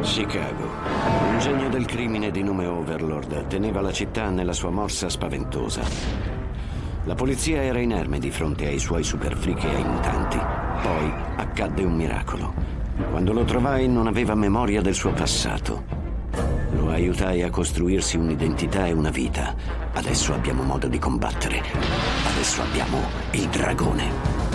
Chicago. Un genio del crimine di nome Overlord teneva la città nella sua morsa spaventosa. La polizia era inerme di fronte ai suoi super freak e ai mutanti. Poi accadde un miracolo. Quando lo trovai non aveva memoria del suo passato. Lo aiutai a costruirsi un'identità e una vita. Adesso abbiamo modo di combattere. Adesso abbiamo il dragone.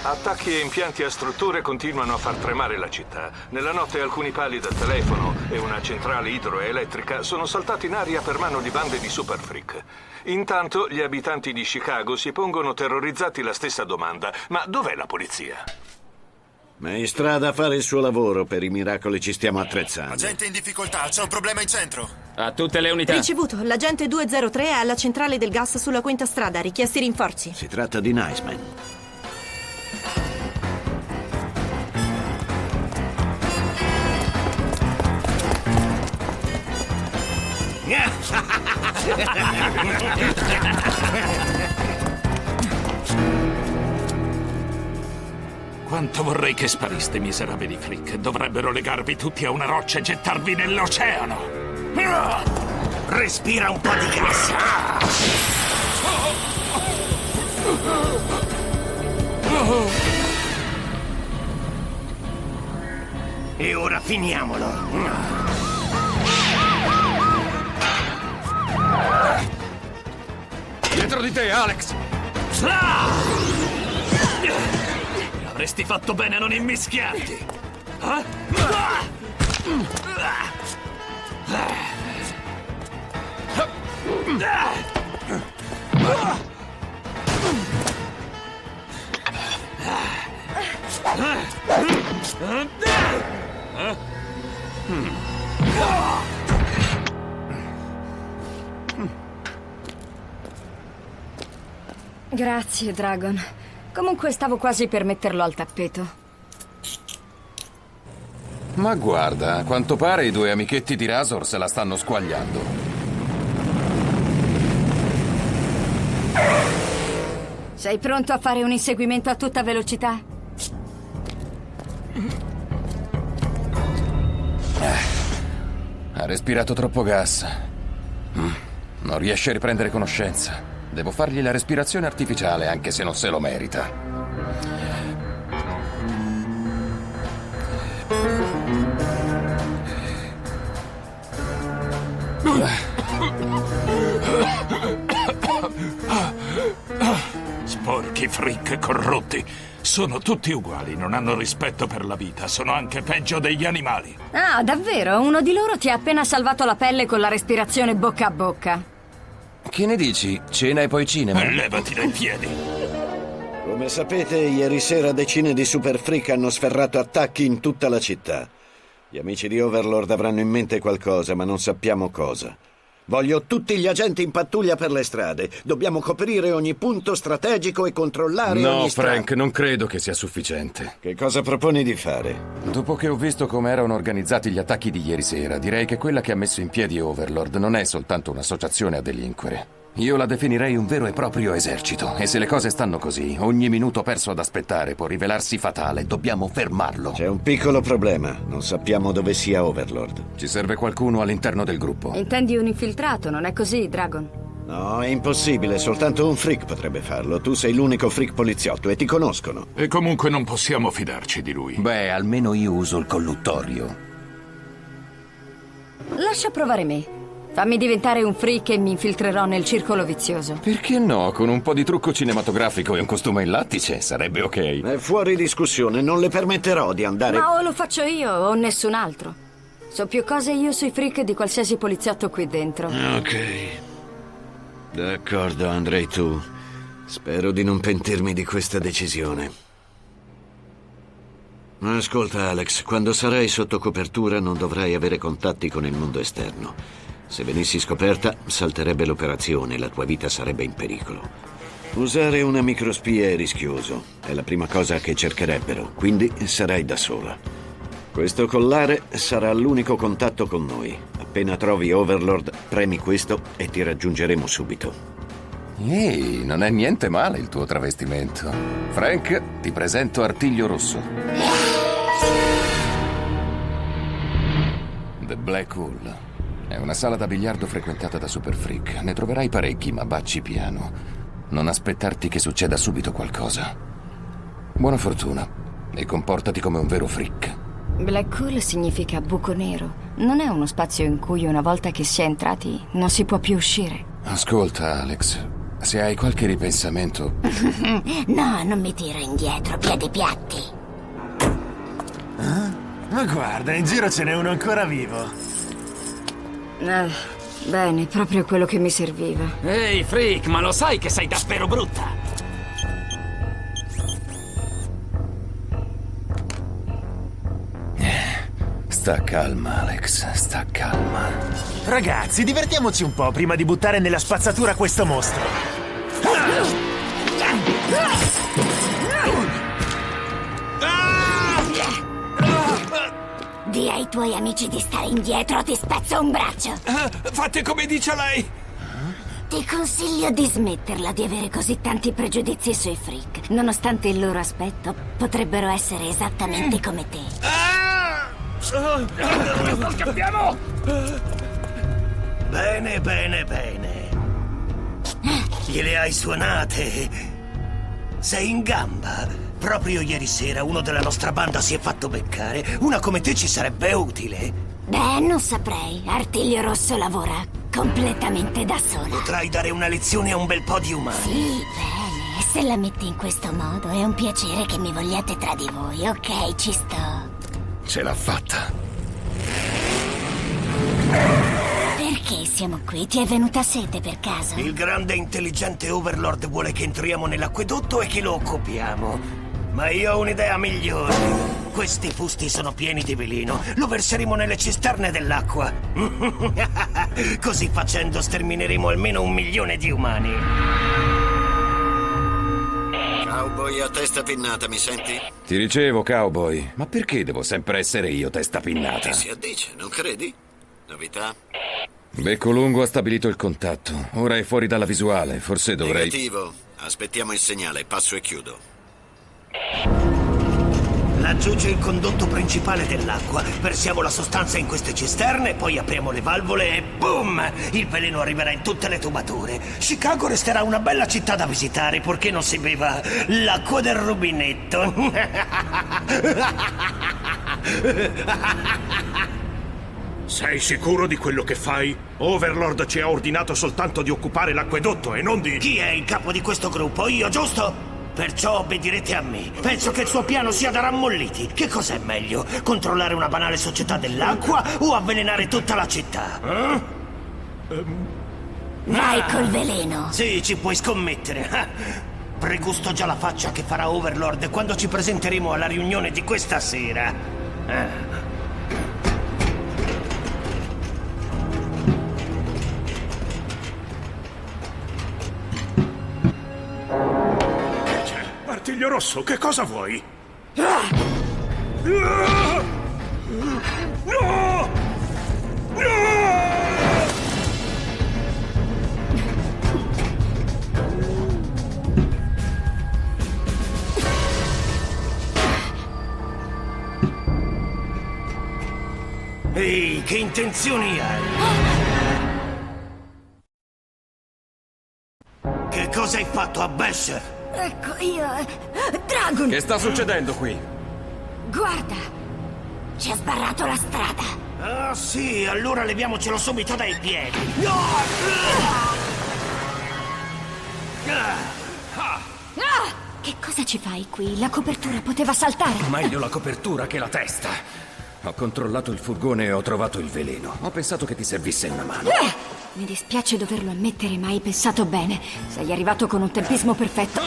Attacchi e impianti a strutture continuano a far tremare la città. Nella notte alcuni pali da telefono e una centrale idroelettrica sono saltati in aria per mano di bande di super freak. Intanto gli abitanti di Chicago si pongono terrorizzati la stessa domanda: ma dov'è la polizia? È in strada a fare il suo lavoro, per i miracoli ci stiamo attrezzando. Agente in difficoltà, c'è un problema in centro. A tutte le unità. Ricevuto, l'agente 203 è alla centrale del gas sulla quinta strada, richiesti rinforzi. Si tratta di Niceman. Quanto vorrei che spariste, miserabili freak. Dovrebbero legarvi tutti a una roccia e gettarvi nell'oceano. Respira un po' di gas. E ora finiamolo. Dietro di te, Alex! Avresti fatto bene a non immischiarti. Grazie, Dragon. Comunque stavo quasi per metterlo al tappeto. Ma guarda, a quanto pare i due amichetti di Razor se la stanno squagliando. Sei pronto a fare un inseguimento a tutta velocità? Ha respirato troppo gas. Non riesce a riprendere conoscenza. Devo fargli la respirazione artificiale, anche se non se lo merita. Sporchi freak corrotti. Sono tutti uguali, non hanno rispetto per la vita. Sono anche peggio degli animali. Ah, davvero? Uno di loro ti ha appena salvato la pelle con la respirazione bocca a bocca. Che ne dici? Cena e poi cinema? Levati dai piedi. Come sapete, ieri sera decine di super freak hanno sferrato attacchi in tutta la città. Gli amici di Overlord avranno in mente qualcosa, ma non sappiamo cosa. Voglio tutti gli agenti in pattuglia per le strade. Dobbiamo coprire ogni punto strategico e controllare ogni No, strada. Frank, non credo che sia sufficiente. Che cosa proponi di fare? Dopo che ho visto come erano organizzati gli attacchi di ieri sera, direi che quella che ha messo in piedi Overlord non è soltanto un'associazione a delinquere. Io la definirei un vero e proprio esercito. E se le cose stanno così, ogni minuto perso ad aspettare può rivelarsi fatale. Dobbiamo fermarlo. C'è un piccolo problema. Non sappiamo dove sia Overlord. Ci serve qualcuno all'interno del gruppo. Intendi un infiltrato, non è così, Dragon? No, è impossibile. Soltanto un freak potrebbe farlo. Tu sei l'unico freak poliziotto e ti conoscono. E comunque non possiamo fidarci di lui. Beh, almeno io uso il colluttorio. Lascia provare me. Fammi diventare un freak e mi infiltrerò nel circolo vizioso. Perché no? Con un po' di trucco cinematografico e un costume in lattice sarebbe ok. È fuori discussione. Non le permetterò di andare... Ma o lo faccio io o nessun altro. So più cose io sui freak di qualsiasi poliziotto qui dentro. Ok. D'accordo, andrei tu. Spero di non pentirmi di questa decisione. Ascolta, Alex, quando sarai sotto copertura non dovrai avere contatti con il mondo esterno. Se venissi scoperta, salterebbe l'operazione e la tua vita sarebbe in pericolo. Usare una microspia è rischioso. È la prima cosa che cercherebbero, quindi sarai da sola. Questo collare sarà l'unico contatto con noi. Appena trovi Overlord, premi questo e ti raggiungeremo subito. Ehi, non è niente male il tuo travestimento. Frank, ti presento Artiglio Rosso. The Black Hole. È una sala da biliardo frequentata da super freak. Ne troverai parecchi, ma bacci piano. Non aspettarti che succeda subito qualcosa. Buona fortuna e comportati come un vero freak. Black hole significa buco nero. Non è uno spazio in cui una volta che si è entrati non si può più uscire. Ascolta, Alex, se hai qualche ripensamento... No, non mi tiro indietro, piedi piatti. Ma guarda, in giro ce n'è uno ancora vivo. Bene, proprio quello che mi serviva. Ehi, freak, ma lo sai che sei davvero brutta? Sta calma, Alex, sta calma. Ragazzi, divertiamoci un po' prima di buttare nella spazzatura questo mostro. Dì ai tuoi amici di stare indietro o ti spezzo un braccio. Fate come dice lei! Ti consiglio di smetterla di avere così tanti pregiudizi sui freak. Nonostante il loro aspetto, potrebbero essere esattamente come te. Scappiamo! Bene, bene, bene. Gliele hai suonate. Sei in gamba. Proprio ieri sera uno della nostra banda si è fatto beccare. Una come te ci sarebbe utile. Beh, non saprei. Artiglio Rosso lavora completamente da sola. Potrai dare una lezione a un bel po' di umani. Sì, bene. Se la metti in questo modo è un piacere che mi vogliate tra di voi. Ok, ci sto. Ce l'ha fatta. Perché siamo qui? Ti è venuta sete per caso? Il grande e intelligente Overlord vuole che entriamo nell'acquedotto e che lo occupiamo. Ma io ho un'idea migliore. Questi fusti sono pieni di veleno. Lo verseremo nelle cisterne dell'acqua. Così facendo stermineremo almeno 1 milione di umani. Cowboy a testa pinnata, mi senti? Ti ricevo, cowboy. Ma perché devo sempre essere io testa pinnata? Ti si addice, non credi? Novità? Becco Lungo ha stabilito il contatto. Ora è fuori dalla visuale. Forse dovrei... Negativo. Aspettiamo il segnale, passo e chiudo. Laggiù c'è il condotto principale dell'acqua. Versiamo la sostanza in queste cisterne, poi apriamo le valvole e boom! Il veleno arriverà in tutte le tubature. Chicago resterà una bella città da visitare, perché non si beva l'acqua del rubinetto. Sei sicuro di quello che fai? Overlord ci ha ordinato soltanto di occupare l'acquedotto e non di... Chi è il capo di questo gruppo? Io, giusto? Perciò obbedirete a me. Penso che il suo piano sia da rammolliti. Che cos'è meglio? Controllare una banale società dell'acqua o avvelenare tutta la città? Vai col veleno. Sì, ci puoi scommettere. Pregusto già la faccia che farà Overlord quando ci presenteremo alla riunione di questa sera. Artiglio Rosso, che cosa vuoi? No! Ehi, che intenzioni hai? Che cosa hai fatto a Basher? Ecco, io... Dragon! Che sta succedendo qui? Guarda! Ci ha sbarrato la strada. Ah, sì, allora leviamocelo subito dai piedi. Che cosa ci fai qui? La copertura poteva saltare. Meglio la copertura che la testa. Ho controllato il furgone e ho trovato il veleno. Ho pensato che ti servisse una mano. Mi dispiace doverlo ammettere, ma hai pensato bene. Sei arrivato con un tempismo perfetto.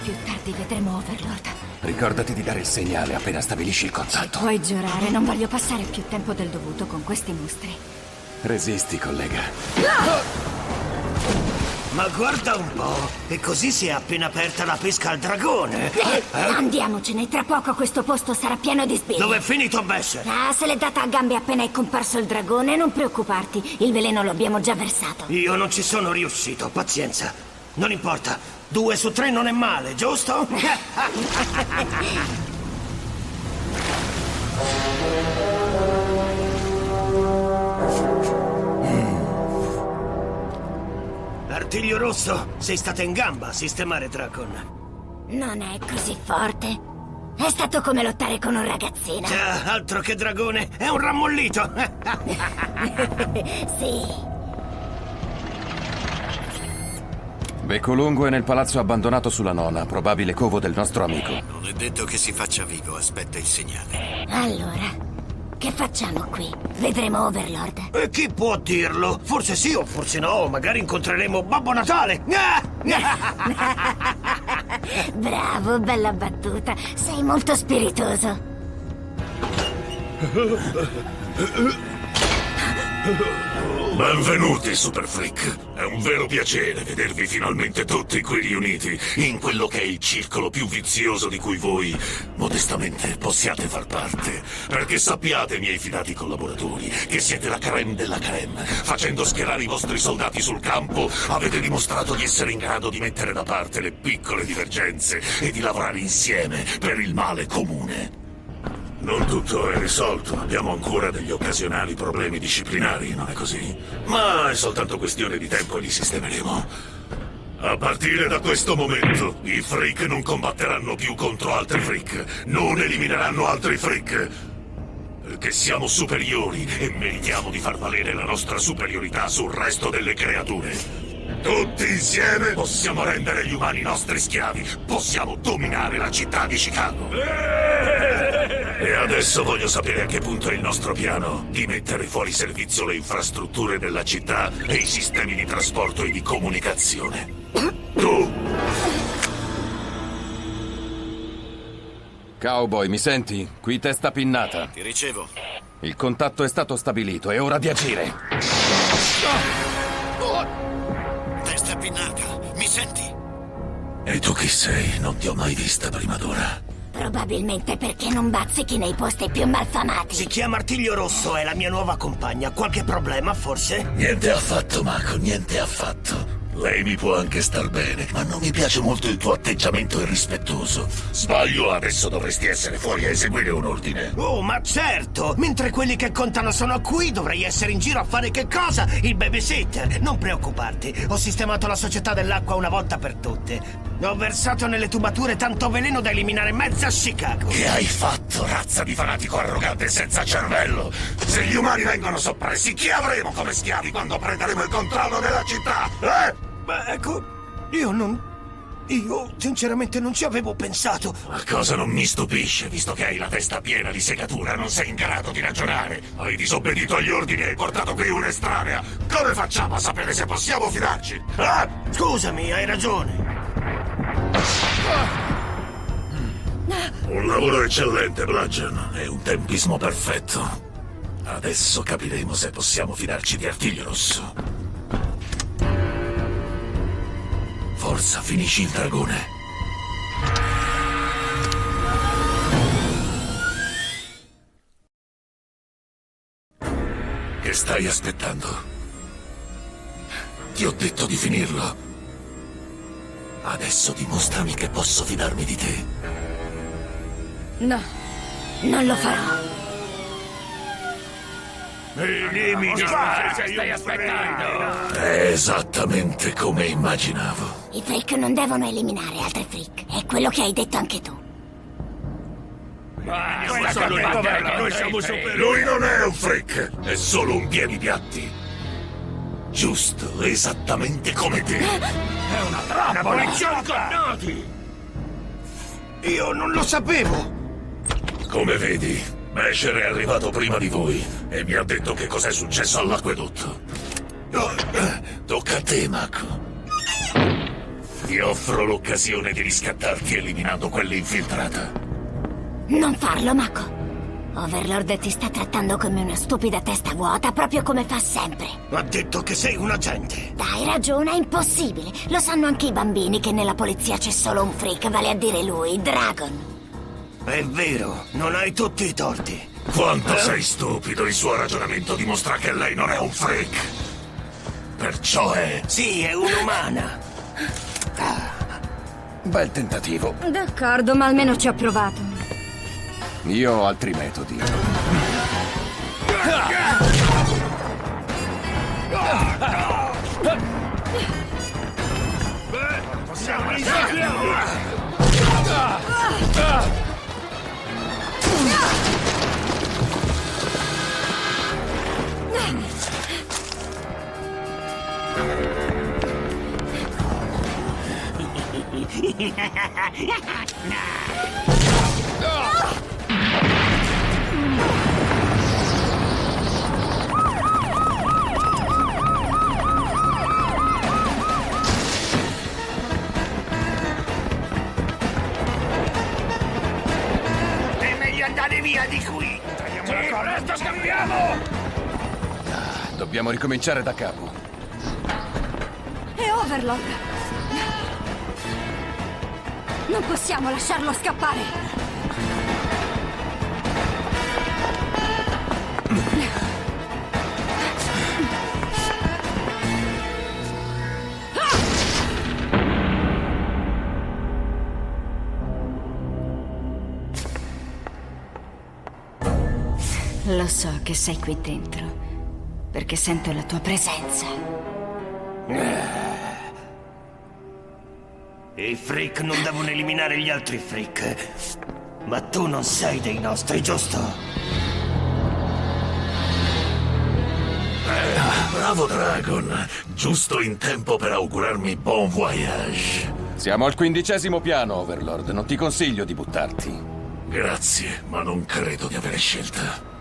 Più tardi vedremo Overlord. Ricordati di dare il segnale appena stabilisci il contatto. Puoi giurare, non voglio passare più tempo del dovuto con questi mostri. Resisti, collega. Ma guarda un po', e così si è appena aperta la pesca al dragone. Andiamocene, tra poco questo posto sarà pieno di spine. Dove è finito Besser? Ah, se l'è data a gambe appena è comparso il dragone, non preoccuparti, il veleno lo abbiamo già versato. Io non ci sono riuscito, pazienza. Non importa, 2 su 3 non è male, giusto? Artiglio Rosso, sei stata in gamba a sistemare Dracon. Non è così forte. È stato come lottare con un ragazzino. Già, altro che dragone, è un rammollito. Sì. Becco Lungo è nel palazzo abbandonato sulla Nona, probabile covo del nostro amico. Non è detto che si faccia vivo, aspetta il segnale. Allora, che facciamo qui? Vedremo Overlord. E chi può dirlo? Forse sì o forse no, magari incontreremo Babbo Natale. Bravo, bella battuta. Sei molto spiritoso. Benvenuti, Super Freak. È un vero piacere vedervi finalmente tutti qui riuniti in quello che è il circolo più vizioso di cui voi, modestamente, possiate far parte. Perché sappiate, miei fidati collaboratori, che siete la crème della crème. Facendo schierare i vostri soldati sul campo, avete dimostrato di essere in grado di mettere da parte le piccole divergenze e di lavorare insieme per il male comune. Non tutto è risolto, abbiamo ancora degli occasionali problemi disciplinari, non è così? Ma è soltanto questione di tempo e li sistemeremo. A partire da questo momento, i freak non combatteranno più contro altri freak, non elimineranno altri freak. Perché siamo superiori e meritiamo di far valere la nostra superiorità sul resto delle creature. Tutti insieme possiamo rendere gli umani nostri schiavi, possiamo dominare la città di Chicago. E adesso voglio sapere a che punto è il nostro piano di mettere fuori servizio le infrastrutture della città e i sistemi di trasporto e di comunicazione. Tu! Cowboy, mi senti? Qui testa pinnata. Ti ricevo. Il contatto è stato stabilito, è ora di agire. Testa pinnata, mi senti? E tu chi sei? Non ti ho mai vista prima d'ora. Probabilmente perché non bazzichi nei posti più malfamati. Si chiama Artiglio Rosso, è la mia nuova compagna. Qualche problema, forse? Niente affatto, Mako, niente affatto. Lei mi può anche star bene, ma non mi piace molto il tuo atteggiamento irrispettoso. Sbaglio, adesso dovresti essere fuori a eseguire un ordine. Oh, ma certo! Mentre quelli che contano sono qui, dovrei essere in giro a fare che cosa? Il babysitter! Non preoccuparti, ho sistemato la società dell'acqua una volta per tutte. Ho versato nelle tubature tanto veleno da eliminare mezza Chicago. Che hai fatto, razza di fanatico arrogante senza cervello? Se gli umani vengono soppressi, chi avremo come schiavi quando prenderemo il controllo della città? Ma ecco, io sinceramente non ci avevo pensato. La cosa non mi stupisce, visto che hai la testa piena di segatura, non sei in grado di ragionare. Hai disobbedito agli ordini e hai portato qui un'estranea. Come facciamo a sapere se possiamo fidarci? Scusami, hai ragione. Un lavoro eccellente, Bludgeon, e un tempismo perfetto. Adesso capiremo se possiamo fidarci di Artiglio Rosso. Forza, finisci il dragone. Che stai aspettando? Ti ho detto di finirlo. Adesso dimostrami che posso fidarmi di te. No, non lo farò. Cosa stai aspettando? È esattamente come immaginavo. I freak non devono eliminare altri freak. È quello che hai detto anche tu. Noi siamo superiori. Lui non è un freak, è solo un piedipiatti. Giusto, esattamente come te. È una trappola! ingannati! Io non lo sapevo! Come vedi, Mesher è arrivato prima di voi e mi ha detto che cos'è successo all'acquedotto. Tocca a te, Mako. Ti offro l'occasione di riscattarti eliminando quell'infiltrata. Non farlo, Mako. Overlord ti sta trattando come una stupida testa vuota, proprio come fa sempre. Ha detto che sei un agente. Dai ragione, è impossibile. Lo sanno anche i bambini che nella polizia c'è solo un freak, vale a dire lui, Dragon. È vero, non hai tutti i torti. Quanto sei stupido, il suo ragionamento dimostra che lei non è un freak. Perciò è... Sì, è un'umana. Bel tentativo. D'accordo, ma almeno ci ho provato. Io ho altri metodi. Possiamo risolverlo! È meglio andare via di qui! Tagliamo la corda! Presto scambiamo! Dobbiamo ricominciare da capo. È Overlord! Non possiamo lasciarlo scappare! Lo so che sei qui dentro, perché sento la tua presenza. I freak non devono eliminare gli altri freak. Ma tu non sei dei nostri, giusto? Bravo Dragon, giusto in tempo per augurarmi buon voyage. Siamo al 15° piano, Overlord. Non ti consiglio di buttarti. Grazie, ma non credo di avere scelta.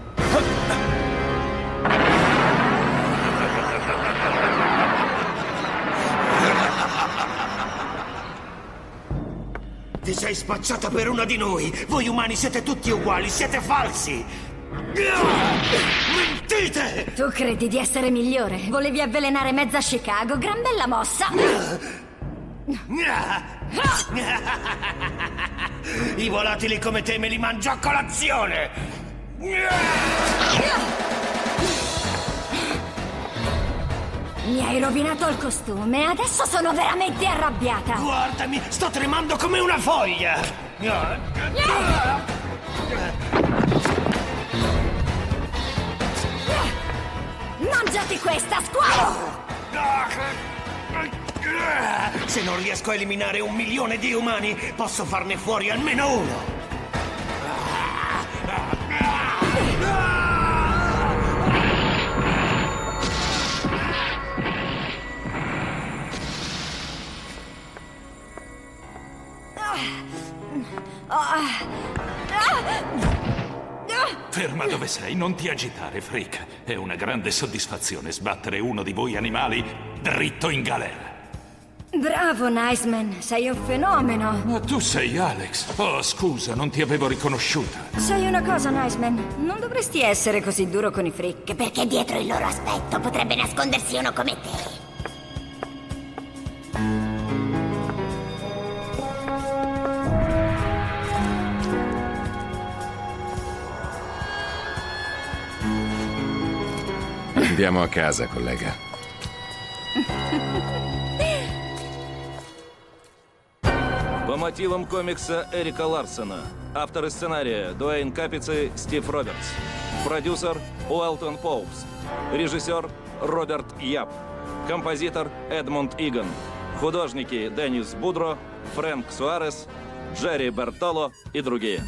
Ti sei spacciata per una di noi! Voi umani siete tutti uguali, siete falsi! Mentite! Tu credi di essere migliore? Volevi avvelenare mezza Chicago? Gran bella mossa! I volatili come te me li mangio a colazione! Mi hai rovinato il costume e adesso sono veramente arrabbiata! Guardami, sto tremando come una foglia! Mangiati questa, squalo! Se non riesco a eliminare 1 milione di umani, posso farne fuori almeno uno! Ferma dove sei, non ti agitare, freak. È una grande soddisfazione sbattere uno di voi animali dritto in galera. Bravo, Niceman, sei un fenomeno. Ma tu sei Alex. Oh, scusa, non ti avevo riconosciuta. Sai una cosa, Niceman? Non dovresti essere così duro con i freak. Perché dietro il loro aspetto potrebbe nascondersi uno come te. Andiamo a casa, collega. По мотивам комикса Эрика Ларсона. Авторы сценария Дуэйн Капици, Стив Робертс. Продюсер Уэлтон Поупс. Режиссер Роберт Яп. Композитор Эдмунд Иган. Художники Деннис Будро, Фрэнк Суарес, Джерри Бертоло и другие.